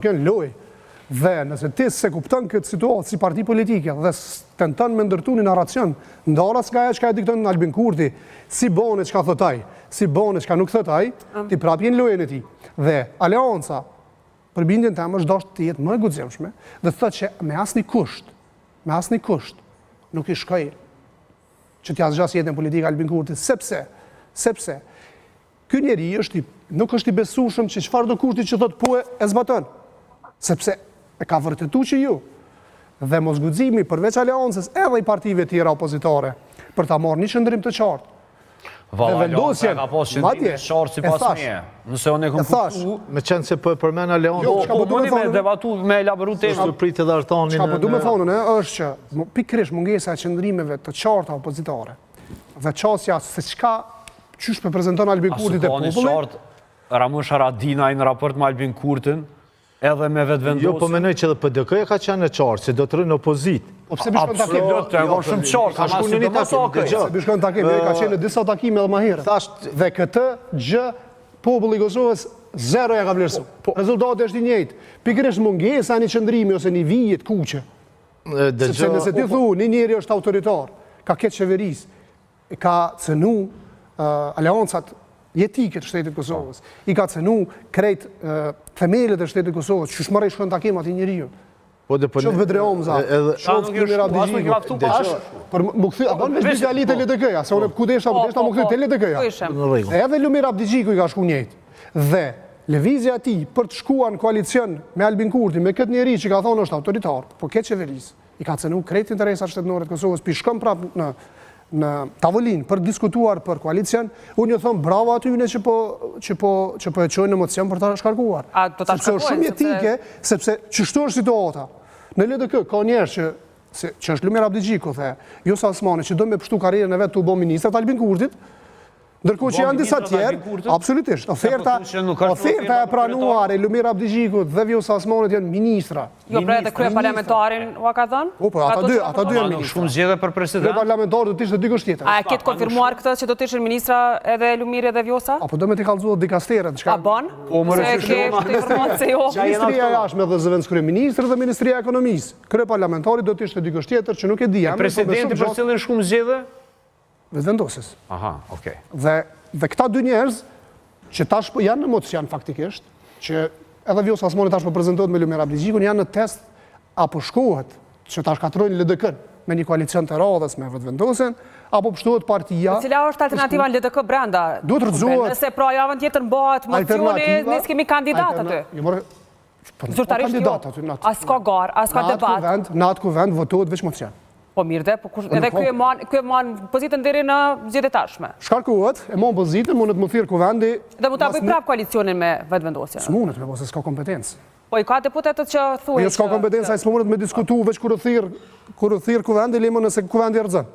Kënë loj, dhe nëse ti se kupton këtë situatë si parti politike dhe tenton me ndërtu një narracion, ndaras nga e që ka e dikton Albin Kurti, si bone që ka thëtaj, si bone që ka nuk thëtaj, ti prap jenë lojën e ti. Dhe Aleanca, për bindjen të më është dashtë të jetë më e guximshme, dhe thëtë që me asni kusht, nuk i shkoj që t'ja zgjas jetën politike Albin Kurti, sepse, ky njeri nuk është i besueshëm që çfarë do kushti që thotë po e zbaton. Sepse e ka vërtetuar që ju dhe mos guximi përveç Aleancës edhe i partive tjera opozitare për ta marrë një qëndrim të qartë. Dhe vendosjen, ka pas qëndrim të qartë sipas meje. Nëse unë e kam kuptuar, me qenë se po e përmend Aleancën, po mundi me debatu me elaboru temën. Pritet edhe artanin. Çka po du me thonë është që pikërisht mungesa e qëndrimeve të qarta opozitare dhe çësia se çka qysh për prezenton Albin Kurti dhe populli. Ramush Haradinaj në raport me Albin Kurtin, edhe me vetë vendosje. Jo, po menoj që edhe PDK-ja ka qenë e qartë, se do të rënë opozit. Absolut, e vonë shumë qartë, ka shku një takim. Se bishkon takim, ka qenë në disa takime edhe ma herët. Dhe këtë gjë populli i Kosovës zero ja ka vlerësu. Rezultati është i njëjtë. Pikërisht mungesa një qëndrimi ose një vijet kuqe. Sepse nëse ti thu, një njeri është autoritar, ka ketë qeveris, ka cënu aleancat jetike të shtetit Kosovës, i ka cënu krejt themelet e shtetit Kosovës, që shmërej shkën takim ati njëriju. Qëtë Vedre Omza, qëtë Klimir Abdijiku. Për më këthy, a banë veç bidjali të LDK-ja, se unë ku desha më këthy të LDK-ja. Edhe Lumir Abdijiku i ka shku njëjtë. Dhe lëvizja ti për të shkuar në koalicion me Albin Kurti, me këtë njeri që ka thonë është autoritar, po këtë qeveris, i ka cënu krejt interesat shtetënore të Kosovës, pi shkëm prap në tavolinë për diskutuar për koalicion, unë ju thëmë bravo atyne që po e qojnë në mocion për ta shkarkuar. Sepse është shumë jetike, sepse qështu është situata. Në LDK ka njerë që është Lumir Abdijiku, the, Josa Osmani, që do me pështu karrierën e vetë të u bo ministrat Albin Kurtit, ndërkohë që janë disa tjerë, absolutisht, oferta e pranuar e Lumir Abdijikut dhe Vjosa Osmanit janë ministra. Jo, pra edhe krye parlamentarin u ka thënë? Po, ata dy janë ministra. Shumë zgjedhje për president. Krye parlamentarin do të ishte dikush tjetër. A e ketë konfirmuar këtë që do të ishin ministra edhe Lumiri edhe Vjosa? Apo do me t'i kallëzuar dikasteret. A ban? Se ke informacion jo. Ministria jashme dhe zëvendës kryeministër dhe Ministria e Ekonomisë. Krye parlamentarit do të ishte dikush tjetër që nuk e di. Presidenti për cilën shumë zgjedhje? Vetëvendosjes. Aha, okej. Dhe këta dy njerëz që tash janë në mocion faktikisht, që edhe Vjosa Osmani tash po prezentohet me Lumir Abdigjikun, janë në test apo shkohet që tash katrojnë LDK-n me një koalicion të radhës me vetëvendosjen, apo pështohet partia. Cila është alternativa në LDK brenda? Duhet rrëzohet. Nëse pra javën tjetër bëhet mocioni, ne s'kemi kandidat aty. Zyrtarisht jo. As ka gar, as ka debat. Në atë kuvend votohet veç mocion. Po mirë dhe, edhe kjo e manë pozitën deri në zgjedhjet e tashme. Shkarkohet, e manë pozitën, mundet më thirë kuvendi... Dhe mu ta bëj prap koalicionin me vetëvendosjen. S'mundet me, se s'ka kompetencë. Po i ka deputetët që thuj... Jo s'ka kompetencë, a i s'mundet me diskutu veç kur u thirë kuvendi, limo nëse kuvendi rëzën.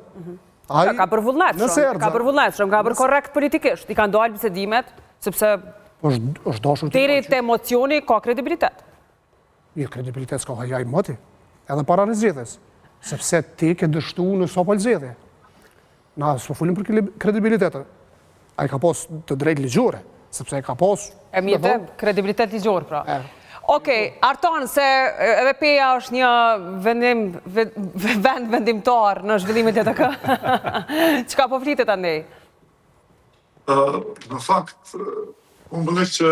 Ka për vullnetshëm, ka për korrekt politikisht. I ka ndalë bisedimet, sepse... Deri të emocioni ka kredibilitet. Jo, kredibilitet s'ka hajaj moti, edhe para në zgjedhjes. Sepse ti ke dështu në sopal zgjedhje. Na, s'po folim për kredibilitetet. A i ka pos të drejt ligjore, sepse i ka pos... E mjetë, kredibilitet ligjore, pra. Okej, Arton, se edhe peja është një vendimtar në zhvillimit e të kë. Qka po flitet andej? Në fakt, unë bëllë që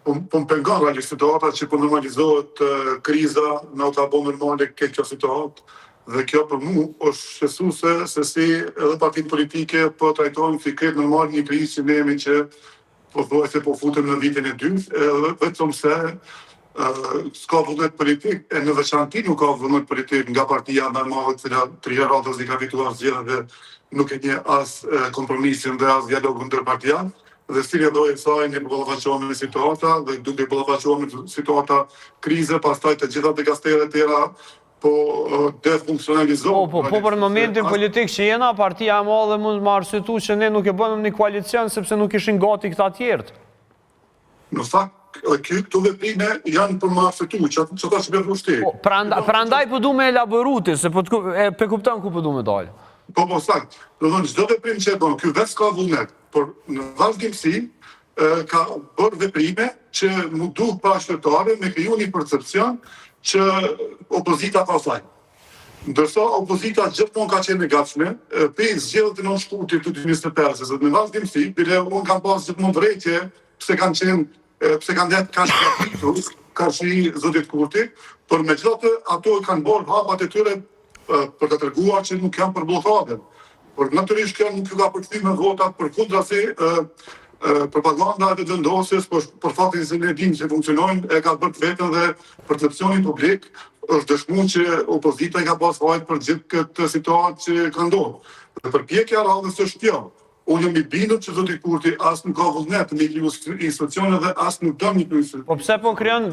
po më pengon realisht situata që po normalizohet kriza në ta bo normale kjo situatë dhe kjo për mu është shqetësuese se si edhe partitë politike po trajtojnë si kretë normal një krizë që ne jemi që po futëm në vitin e dytë, vetëm se s'ka vullnet politik, e në veçanti nuk ka vullnet politik nga partia më e madhe cila 3 herë radhës i ka fituar zgjedhjeve dhe nuk e një as kompromisin dhe as dialogun ndërpartian. Dhe stilja dojë e saj një përballafaqohen me situata dhe duke përballafaqohen me situata krize, pastaj të gjitha dikasteret tjera po defunksionalizohen. Po për momentin politik që jena, partia e madhe mund më arsyetu që ne nuk e bënëm një koalicion sepse nuk ishin gati këta tjerët. Në fakt, këtu veprime janë për më arsyetu, që ta që bërë vështirë. Prandaj po du me elaboruti, se pe kupton ku po du me dalë. Po, sakt. Do dhënë, çdo veprim që e bën, ky vetë s'ka vullnet, por në vazhdimsi, ka bërë veprime që mu duh bashkëtare me kriju një percepcion që opozita ka saj. Ndërsa opozita gjithmonë ka qenë e gatshme, pe zgjedhjet e nënshkurtit të 2025-s, me vazhdimsi, bile unë kam pas gjithmonë vërejtje pse kanë dhënë kaq kapitur, ka shi zotit Kurti, por megjithatë ato kanë bërë hapat e tyre për të treguar që nuk janë për bllokadën. Por natyrisht kjo nuk ka përkthyer me vota përkundrazi propaganda e vendosjes, për faktin se ne dimë që funksionojnë, e ka bërë vetën dhe percepcionin publik është dëshmuar që opozita i ka pas fajt për gjithë këtë situatë që ka ndodhur. Dhe përpjekja e radhës është kjo. Unë jam i bindur që zoti Kurti as nuk ka vullnet me kriju institucione dhe as nuk do një kriju. Po pse po krijon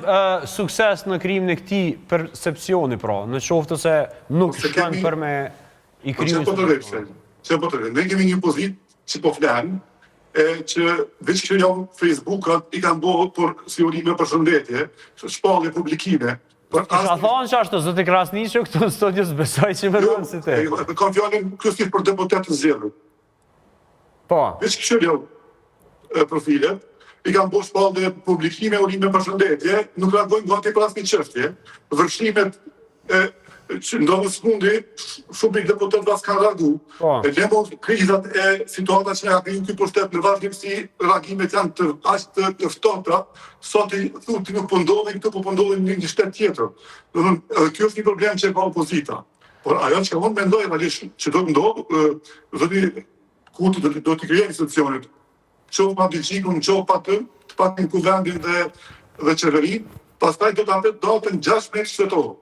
sukses në krijimin e këtij percepcioni pra, në qoftë se nuk shkon për me i kriju. Çfarë po të rëndë? Ne kemi një pozitë që po flan, që veç që janë Facebook-at i kanë bërë për si urime për shëndetje, shpallje publikime. Kisha thonë që ashtu, zoti Krasniqi këtu në studio s'besoj që mendon si te. Kam fjalën kështu për deputet të zgjedhur. Po. Veç që janë profile, i kanë bërë shpallje publikime, urime për shëndetje, nuk reagojnë gati për asnjë çështje. Vërshtimet që ndonës fundi, shumë i deputet vas kanë reagu. Lemo krizat e situata që nga kriju këj pushtet në vazhdimsi, reagimet janë të ftohta, sot i thuti nuk pëndodhin, këtu pëndodhin një shtet tjetër. Kjo është një problem që e ka opozita. Por ajo që ka mund mendoj realisht që do të ndodhë, zoti Kurti do të krijojë institucionet. Qoftë pa Bilqikun, qoftë pa të paktën kuvendin dhe qeverin, pastaj do të datën 16 shtator.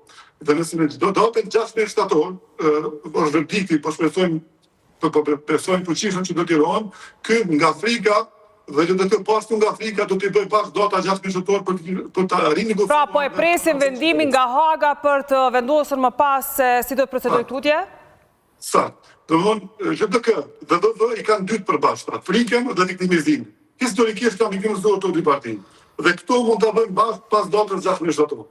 Dhe nëse do datën 16 shtator, është verdikti, po shpresojmë fuqishëm që do t'i rohen, ky nga Afrika dhe do të pasu nga Afrika do t'i bëj pas data 16 shtator për të arrijë negocimin. Pra, po e presim vendimin nga Haga për të vendosur më pas se si do të procedojë tutje? Sa. Domthonë, LDK dhe DV i kanë dytë përbashkët, Afrikën dhe viktimizimin. Historikisht kanë viktimizuar këto dy parti. Dhe këto mund ta bëjmë pas datës 16 shtator.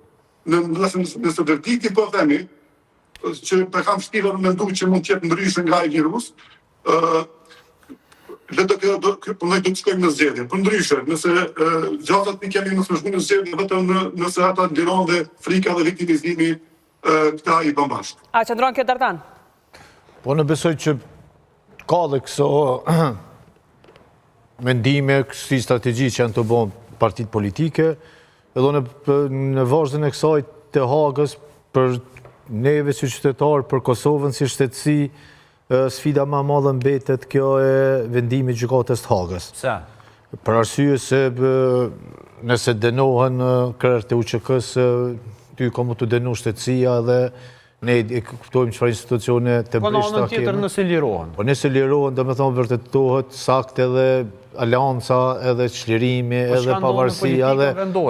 Nëse verdikti po themi, që për kam shtiva në mendu që mund tjetë ndryshë nga e virus, përndaj do të shkojmë në zgjedhje. Për ndryshë, nëse gjatat një kemi nësë shku në zgjedhje, vetëm nëse ata ndiron dhe frika dhe viktimizimi këta i bambashk. A qëndron kjo Dardan? Po në besoj që ka dhe këso mendime, kësi strategji që janë të bon partit politike, edhe në vazhdën e kësaj të Hagës për neve si qytetarë, për Kosovën si shtetësi, sfida ma madhe mbetet kjo e vendimi gjykatës të Hagës. Pse? Për arsye se nëse denohen krerët e UÇK-s, ty ka mu të denu shtetësia dhe ne e kuptojmë çfarë institucione të brishta kemi. Po në anën tjetër nëse lirohen. Po nëse lirohen, do me thonë vërtetohet sakt edhe alianca, edhe çlirimi, edhe pavarësia,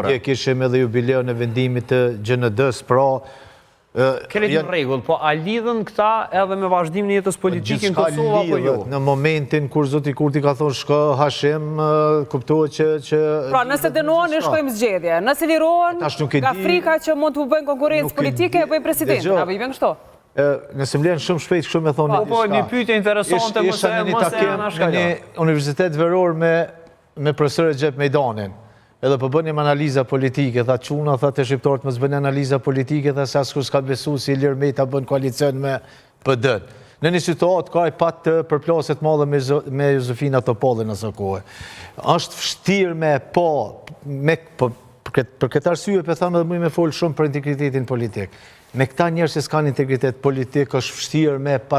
edhe kishim edhe jubileun e vendimit të GND-s, pra... Kreti në rregull, po a lidhen këta edhe me vazhdimin e jetës politike në Kosovë apo jo? Në momentin kur zoti Kurti ka thonë shko Hashim, kuptohet që... Pra, nëse dënohen, ne shkojmë zgjedhje. Nëse lirohen, nga frika që mund të bëjnë konkurrencë politike, e bëjnë presidentin, apo i vjen kështu? Nëse më lenë shumë shpejt, kështu me thonë... Po, një pyetje interesante, mëse janë shka jo. Në Universitet Veror me profesor Xhep Mejdanin, edhe po bënim analiza politike, tha quna, tha të shqiptarët më zbënë analiza politike, tha se askur s'ka besu si Ilir Meta bën koalicion me PD-n. Në një situatë ka i pat të përplaset madhe me Josefina Topallin nësë kohë. Ashtë vështirë me për këtë arsye, për thamë edhe me folë shumë për integritetin politik. Me këta njerë që s'kan integritet politik, është vështirë me